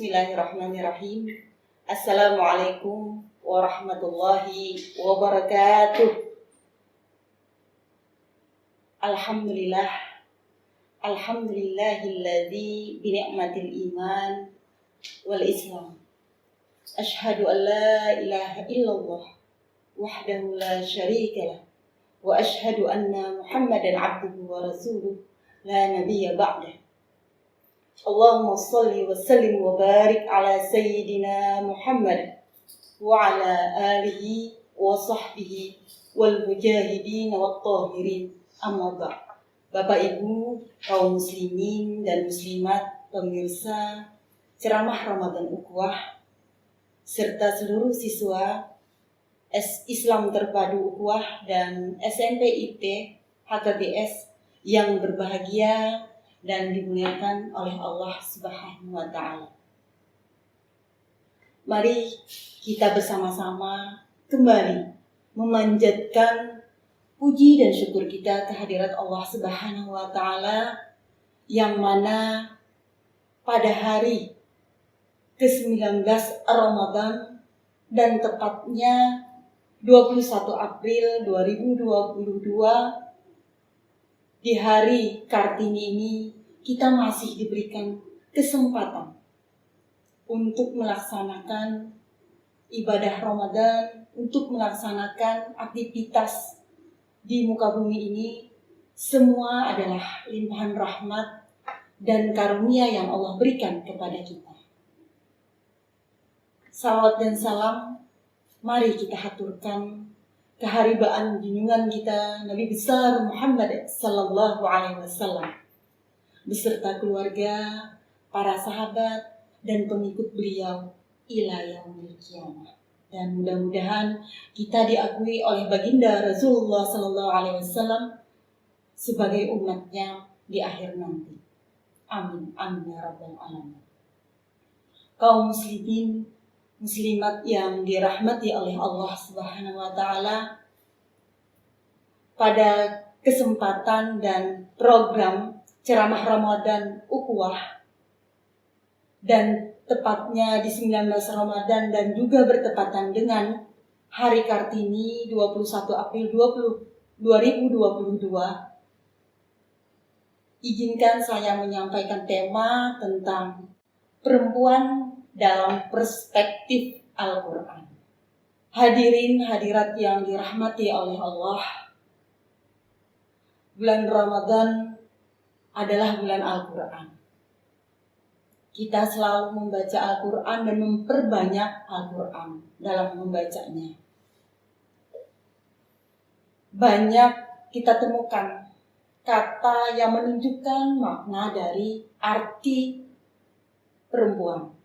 Bismillahirrahmanirrahim. Assalamualaikum warahmatullahi wabarakatuh. Alhamdulillahilladzi bini'matil iman wal islam. Ashhadu an la ilaha illallah wahdahu la syarikalah wa ashhadu anna Muhammadan abduhu wa rasuluh la nabiyya ba'dah. Allahumma salli wa sallim wa barik ala sayyidina Muhammad wa ala alihi wa sahbihi wal mujahidin wa tahirin. Amma ba'd. Bapak Ibu kaum muslimin dan muslimat, pemirsa ceramah Ramadan Ukhuwah serta seluruh siswa Islam Terpadu Ukhuwah dan SMP IT HKBS yang berbahagia dan dimuliakan oleh Allah Subhanahu wa Ta'ala. Mari kita bersama-sama kembali memanjatkan puji dan syukur kita kehadirat Allah Subhanahu wa Ta'ala, yang mana pada hari ke-19 Ramadan dan tepatnya 21 April 2022, di hari Kartini ini kita masih diberikan kesempatan untuk melaksanakan ibadah Ramadan, untuk melaksanakan aktivitas di muka bumi ini. Semua adalah limpahan rahmat dan karunia yang Allah berikan kepada kita. Salawat dan salam mari kita haturkan keharibaan junjungan kita Nabi besar Muhammad sallallahu alaihi wasallam beserta keluarga, para sahabat dan pengikut beliau ila yaumil qiyamah. Dan mudah-mudahan kita diakui oleh baginda Rasulullah sallallahu alaihi wasallam sebagai umatnya di akhir nanti. Amin amin ya rabbal alamin. Kaum muslimin muslimat yang dirahmati oleh Allah Subhanahu wa Ta'ala, pada kesempatan dan program ceramah Ramadan Ukhuwah dan tepatnya di 19 Ramadan dan juga bertepatan dengan Hari Kartini 21 April 2022, izinkan saya menyampaikan tema tentang perempuan dalam perspektif Al-Quran. Hadirin hadirat yang dirahmati oleh Allah, bulan Ramadan adalah bulan Al-Quran. Kita selalu membaca Al-Quran dan memperbanyak Al-Quran dalam membacanya. Banyak kita temukan kata yang menunjukkan makna dari arti perempuan.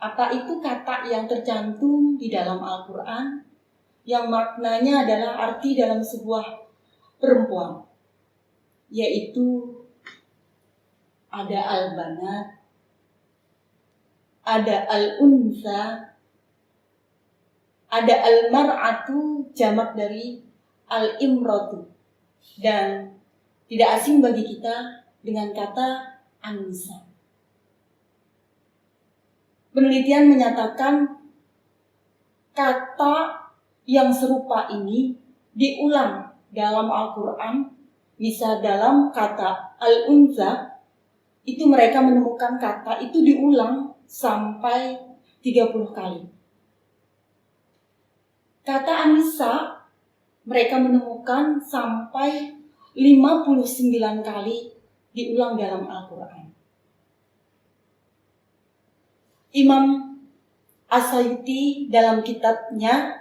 Apa itu kata yang tercantum di dalam Al-Quran yang maknanya adalah arti dalam sebuah perempuan? Yaitu ada al-banat, ada al-unsa, ada al-mar'atu, jamak dari al-imratu, dan tidak asing bagi kita dengan kata an-nisa. Penelitian menyatakan kata yang serupa ini diulang dalam Al-Quran. Misal dalam kata al-unsa, itu mereka menemukan kata itu diulang sampai 30 kali. Kata an-nisa mereka menemukan sampai 59 kali diulang dalam Al-Quran. Imam As-Sayuti dalam kitabnya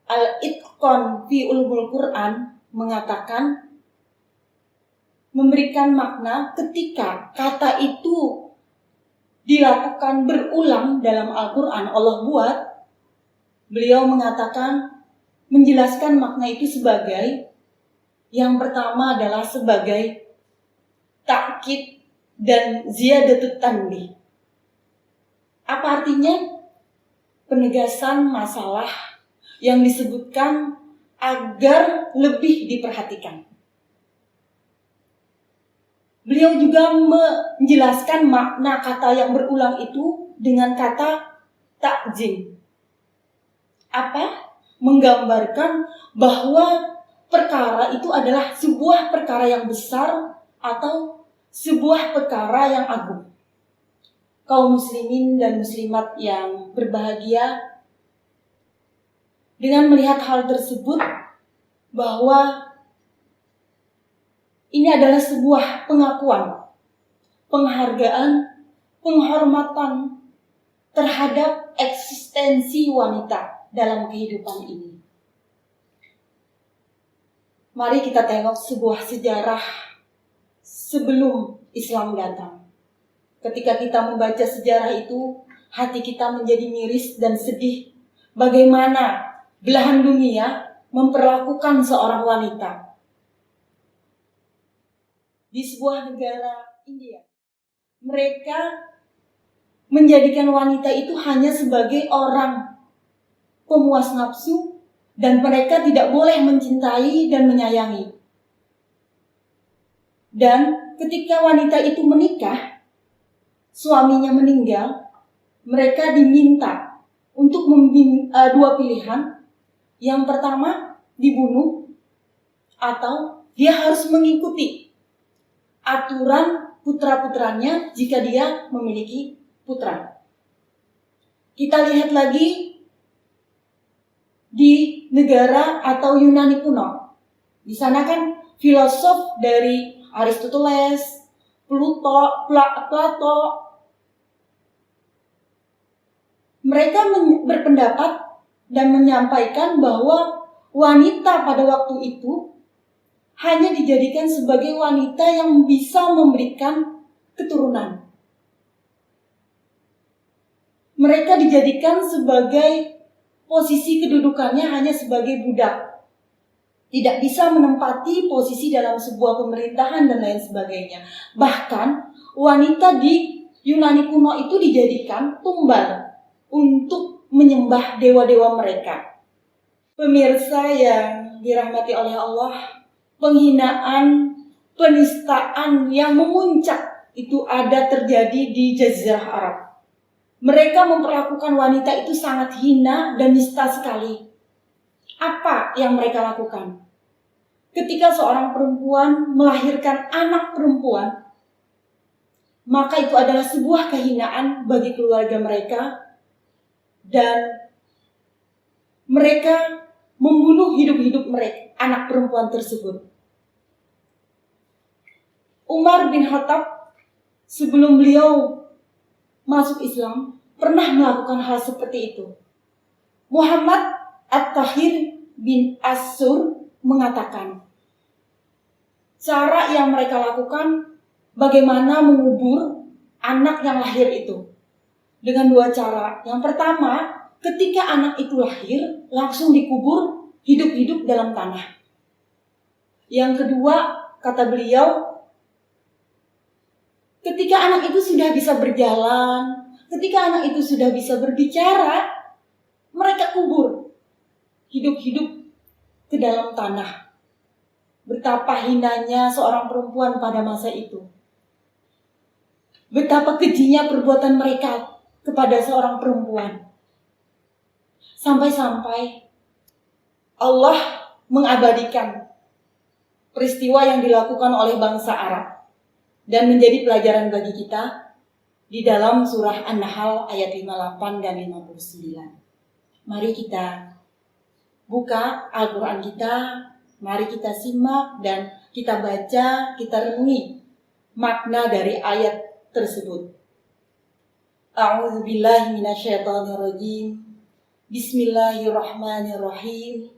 Al-Itqan fi Ulumul Quran mengatakan, memberikan makna ketika kata itu dilakukan berulang dalam Al-Quran, Allah buat, beliau mengatakan, menjelaskan makna itu sebagai, yang pertama adalah sebagai ta'kid dan ziyadatut tanbih. Apa artinya? Penegasan masalah yang disebutkan agar lebih diperhatikan. Beliau juga menjelaskan makna kata yang berulang itu dengan kata takjim. Apa? Menggambarkan bahwa perkara itu adalah sebuah perkara yang besar atau sebuah perkara yang agung. Kaum muslimin dan muslimat yang berbahagia, dengan melihat hal tersebut bahwa ini adalah sebuah pengakuan, penghargaan, penghormatan terhadap eksistensi wanita dalam kehidupan ini. Mari kita tengok sebuah sejarah sebelum Islam datang. Ketika kita membaca sejarah itu, hati kita menjadi miris dan sedih. Bagaimana belahan dunia memperlakukan seorang wanita. Di sebuah negara India, mereka menjadikan wanita itu hanya sebagai orang pemuas nafsu, dan mereka tidak boleh mencintai dan menyayangi. Dan ketika wanita itu menikah, suaminya meninggal, mereka diminta untuk dua pilihan. Yang pertama, dibunuh, atau dia harus mengikuti aturan putra-putranya jika dia memiliki putra. Kita lihat lagi di negara atau Yunani kuno. Di sana kan filosof dari Aristoteles, Plato, mereka berpendapat dan menyampaikan bahwa wanita pada waktu itu hanya dijadikan sebagai wanita yang bisa memberikan keturunan. Mereka dijadikan sebagai posisi kedudukannya hanya sebagai budak. Tidak bisa menempati posisi dalam sebuah pemerintahan dan lain sebagainya. Bahkan wanita di Yunani kuno itu dijadikan tumbal untuk menyembah dewa-dewa mereka. Pemirsa yang dirahmati oleh Allah, penghinaan, penistaan yang memuncak itu ada terjadi di Jazirah Arab. Mereka memperlakukan wanita itu sangat hina dan nista sekali. Apa yang mereka lakukan? Ketika seorang perempuan melahirkan anak perempuan, maka itu adalah sebuah kehinaan bagi keluarga mereka, dan mereka membunuh hidup-hidup mereka, anak perempuan tersebut. Umar bin Khattab sebelum beliau masuk Islam pernah melakukan hal seperti itu. Muhammad At-Tahir bin As-Sur mengatakan, cara yang mereka lakukan bagaimana mengubur anak yang lahir itu. Dengan dua cara. Yang pertama, ketika anak itu lahir, langsung dikubur hidup-hidup dalam tanah. Yang kedua, kata beliau, ketika anak itu sudah bisa berjalan, ketika anak itu sudah bisa berbicara, mereka kubur hidup-hidup ke dalam tanah. Betapa hinanya seorang perempuan pada masa itu. Betapa kejinya perbuatan mereka kepada seorang perempuan. Sampai-sampai Allah mengabadikan peristiwa yang dilakukan oleh bangsa Arab dan menjadi pelajaran bagi kita di dalam surah An-Nahl ayat 58 dan 59. Mari kita buka Al-Quran kita, mari kita simak dan kita baca, kita renungi makna dari ayat tersebut. A'udzubillahi minasyaitonirrajim. Bismillahirrahmanirrahim.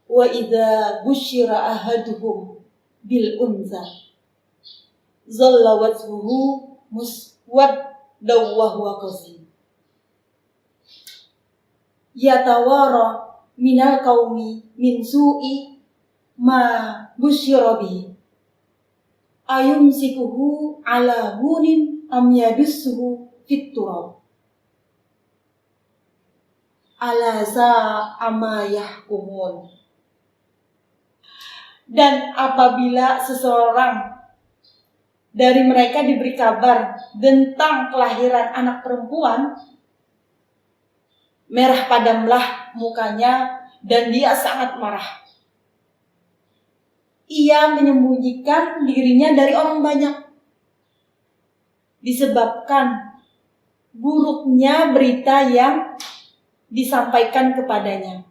Wa idza busyira ahaduhum bil unza zalla wajhuhu muswaddaw wa huwa qazim. Yatawara minal qaumi min su'i ma busyira bihi ayumsikuhu ala hunin am yadussuhu fit turab ala sa'a ma yahkumun. Dan apabila seseorang dari mereka diberi kabar tentang kelahiran anak perempuan, merah padamlah mukanya dan dia sangat marah. Ia menyembunyikan dirinya dari orang banyak disebabkan buruknya berita yang disampaikan kepadanya.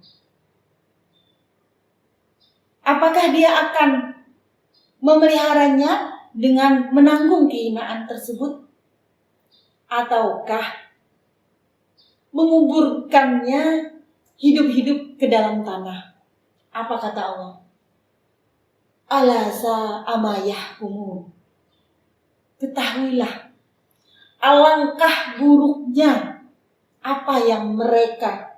Apakah dia akan memeliharanya dengan menanggung kehinaan tersebut, ataukah menguburkannya hidup-hidup ke dalam tanah? Apa kata Allah? Ala sa'amayahkumun. Ketahuilah, alangkah buruknya apa yang mereka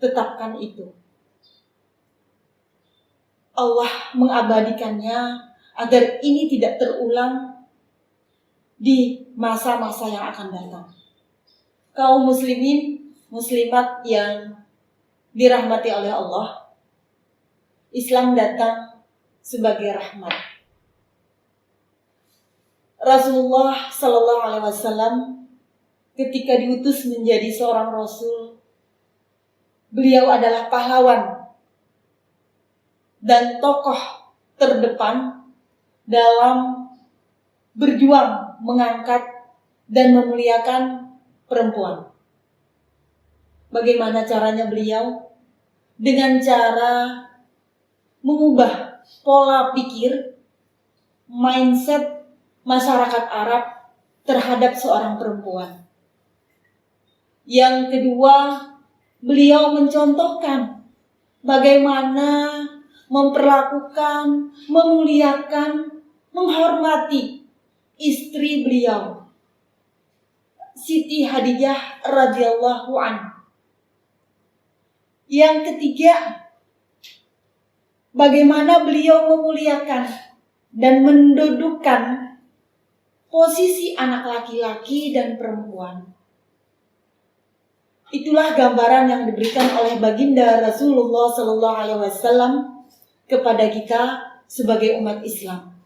tetapkan itu. Allah mengabadikannya agar ini tidak terulang di masa-masa yang akan datang. Kaum muslimin, muslimat yang dirahmati oleh Allah, Islam datang sebagai rahmat. Rasulullah Sallallahu Alaihi Wasallam ketika diutus menjadi seorang Rasul, beliau adalah pahlawan dan tokoh terdepan dalam berjuang mengangkat dan memuliakan perempuan. Bagaimana caranya beliau? Dengan cara mengubah pola pikir, mindset masyarakat Arab terhadap seorang perempuan. Yang kedua, beliau mencontohkan bagaimana memperlakukan, memuliakan, menghormati istri beliau, Siti Khadijah radhiyallahu anha. Yang ketiga, bagaimana beliau memuliakan dan mendudukkan posisi anak laki-laki dan perempuan. Itulah gambaran yang diberikan oleh baginda Rasulullah Sallallahu Alaihi Wasallam kepada kita sebagai umat Islam.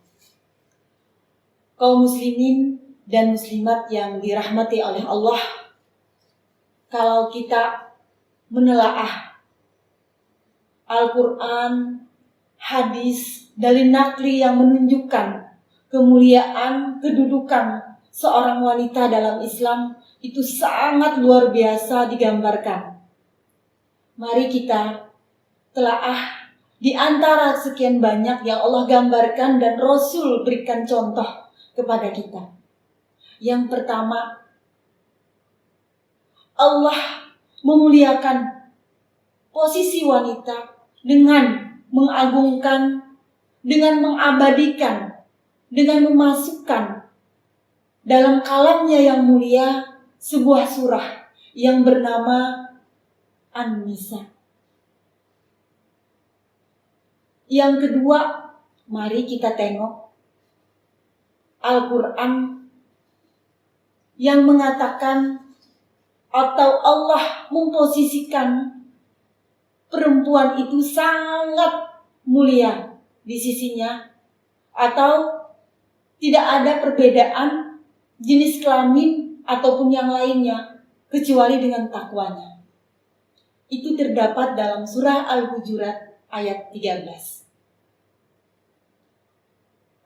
Kaum muslimin dan muslimat yang dirahmati oleh Allah, kalau kita menelaah Al-Quran, hadis, dalil nakli yang menunjukkan kemuliaan, kedudukan seorang wanita dalam Islam, itu sangat luar biasa digambarkan. Mari kita telaah di antara sekian banyak yang Allah gambarkan dan Rasul berikan contoh kepada kita. Yang pertama, Allah memuliakan posisi wanita dengan mengagungkan, dengan mengabadikan, dengan memasukkan dalam kalamnya yang mulia sebuah surah yang bernama An-Nisa. Yang kedua, mari kita tengok Al-Quran yang mengatakan atau Allah memposisikan perempuan itu sangat mulia di sisinya, atau tidak ada perbedaan jenis kelamin ataupun yang lainnya kecuali dengan takwanya. Itu terdapat dalam surah Al-Hujurat ayat 13.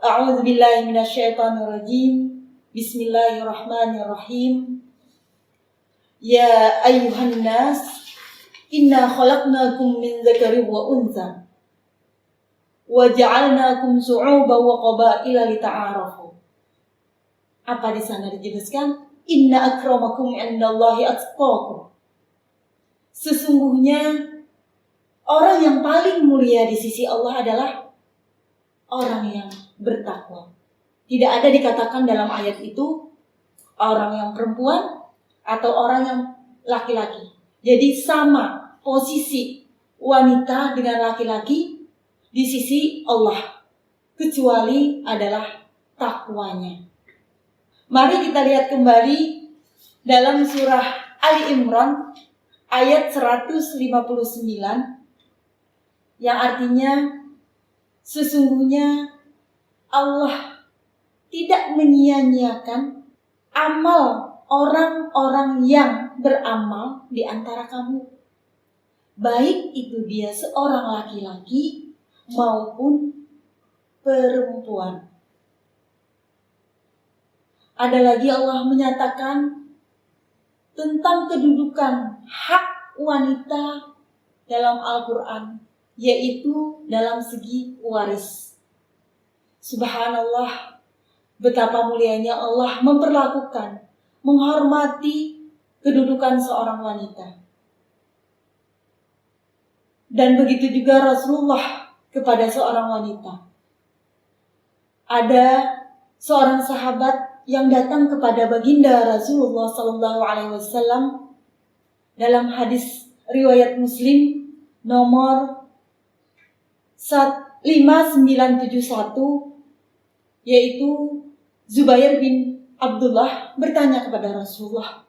A'udzu billahi minasyaitonir rajim. Bismillahirrahmanirrahim. Ya ayyuhan nas, inna khalaqnakum min dzakarin wa untha wa ja'alnakum syu'uban wa qabaila lita'arafu. Apa di sana dijelaskan? Inna akramakum 'indallahi atqakum. Sesungguhnya orang yang paling mulia di sisi Allah adalah orang yang bertakwa. Tidak ada dikatakan dalam ayat itu orang yang perempuan atau orang yang laki-laki. Jadi sama posisi wanita dengan laki-laki di sisi Allah, kecuali adalah takwanya. Mari kita lihat kembali dalam surah Ali Imran ayat 159 yang artinya sesungguhnya Allah tidak menyia-nyiakan amal orang-orang yang beramal di antara kamu. Baik itu dia seorang laki-laki maupun perempuan. Ada lagi Allah menyatakan tentang kedudukan hak wanita dalam Al-Quran, yaitu dalam segi waris. Subhanallah, betapa mulianya Allah memperlakukan, menghormati kedudukan seorang wanita. Dan begitu juga Rasulullah kepada seorang wanita. Ada seorang sahabat yang datang kepada baginda Rasulullah SAW dalam hadis riwayat Muslim nomor 5971, yaitu Zubair bin Abdullah bertanya kepada Rasulullah,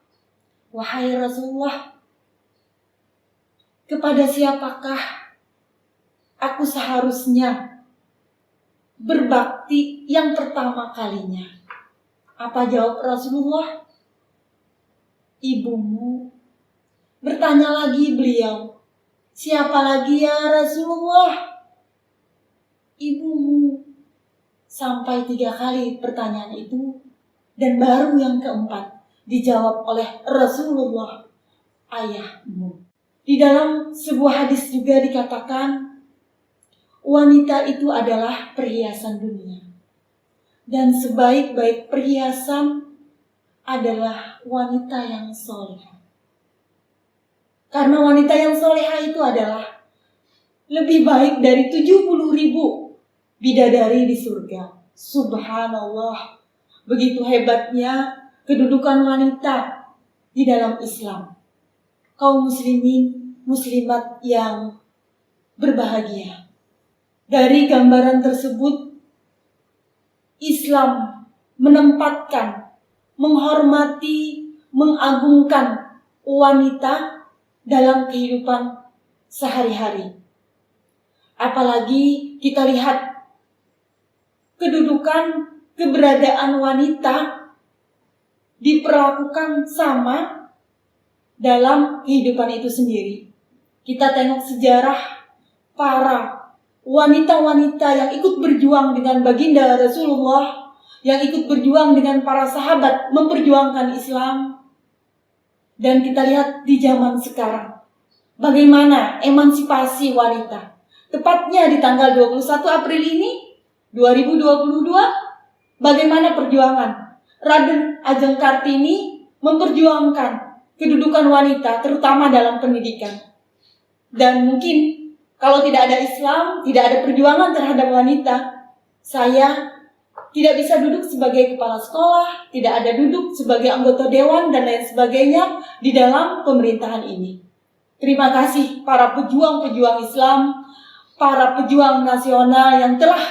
"Wahai Rasulullah, kepada siapakah aku seharusnya berbakti yang pertama kalinya?" Apa jawab Rasulullah? "Ibumu." Bertanya lagi beliau, "Siapa lagi ya Rasulullah?" "Ibumu." Sampai 3 kali pertanyaan itu, dan baru yang keempat dijawab oleh Rasulullah, "Ayahmu." Di dalam sebuah hadis juga dikatakan, wanita itu adalah perhiasan dunia. Dan sebaik-baik perhiasan adalah wanita yang solehah. Karena wanita yang solehah itu adalah lebih baik dari 70.000 bidadari di surga. Subhanallah, begitu hebatnya kedudukan wanita di dalam Islam. Kaum muslimin, muslimat yang berbahagia. Dari gambaran tersebut, Islam menempatkan, menghormati, mengagungkan wanita dalam kehidupan sehari-hari. Apalagi kita lihat kedudukan, keberadaan wanita diperlakukan sama dalam kehidupan itu sendiri. Kita tengok sejarah para wanita-wanita yang ikut berjuang dengan baginda Rasulullah, yang ikut berjuang dengan para sahabat memperjuangkan Islam. Dan kita lihat di zaman sekarang, bagaimana emansipasi wanita. Tepatnya di tanggal 21 April ini, 2022, bagaimana perjuangan Raden Ajeng Kartini memperjuangkan kedudukan wanita, terutama dalam pendidikan. Dan mungkin kalau tidak ada Islam, tidak ada perjuangan terhadap wanita, saya tidak bisa duduk sebagai kepala sekolah, tidak ada duduk sebagai anggota dewan, dan lain sebagainya di dalam pemerintahan ini. Terima kasih para pejuang-pejuang Islam, para pejuang nasional yang telah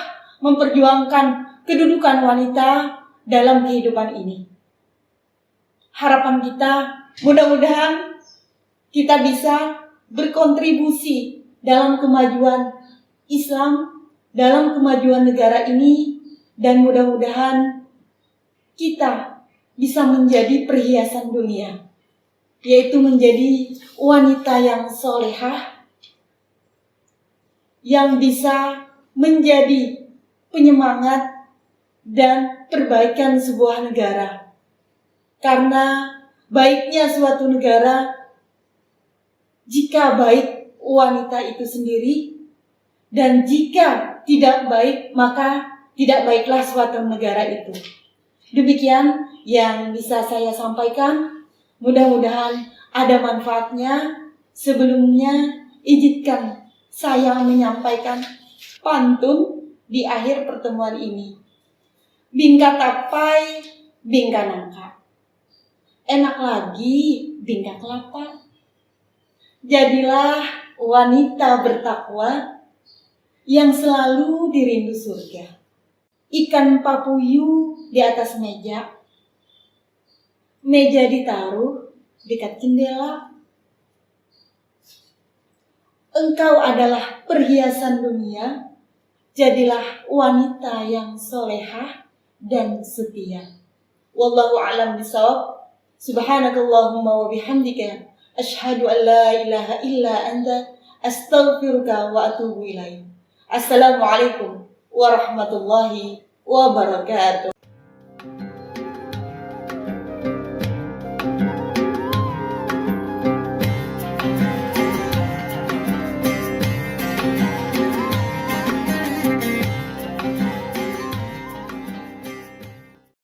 memperjuangkan kedudukan wanita dalam kehidupan ini. Harapan kita, mudah-mudahan kita bisa berkontribusi dalam kemajuan Islam, dalam kemajuan negara ini, dan mudah-mudahan kita bisa menjadi perhiasan dunia, yaitu menjadi wanita yang solehah, yang bisa menjadi penyemangat dan perbaikan sebuah negara. Karena baiknya suatu negara jika baik wanita itu sendiri, dan jika tidak baik maka tidak baiklah suatu negara itu. Demikian yang bisa saya sampaikan. Mudah-mudahan ada manfaatnya. Sebelumnya izinkan saya menyampaikan pantun di akhir pertemuan ini. Bingka tapai, bingka nangka. Enak lagi bingka kelapa. Jadilah wanita bertakwa yang selalu dirindu surga. Ikan papuyu di atas meja, meja ditaruh dekat jendela. Engkau adalah perhiasan dunia, jadilah wanita yang solehah dan setia. Wallahu a'lam bishawab. Subhanakallahumma wa bihamdika asyhadu an la ilaha illa anta astaghfiruka wa atubu ilaik. Assalamualaikum warahmatullahi wabarakatuh.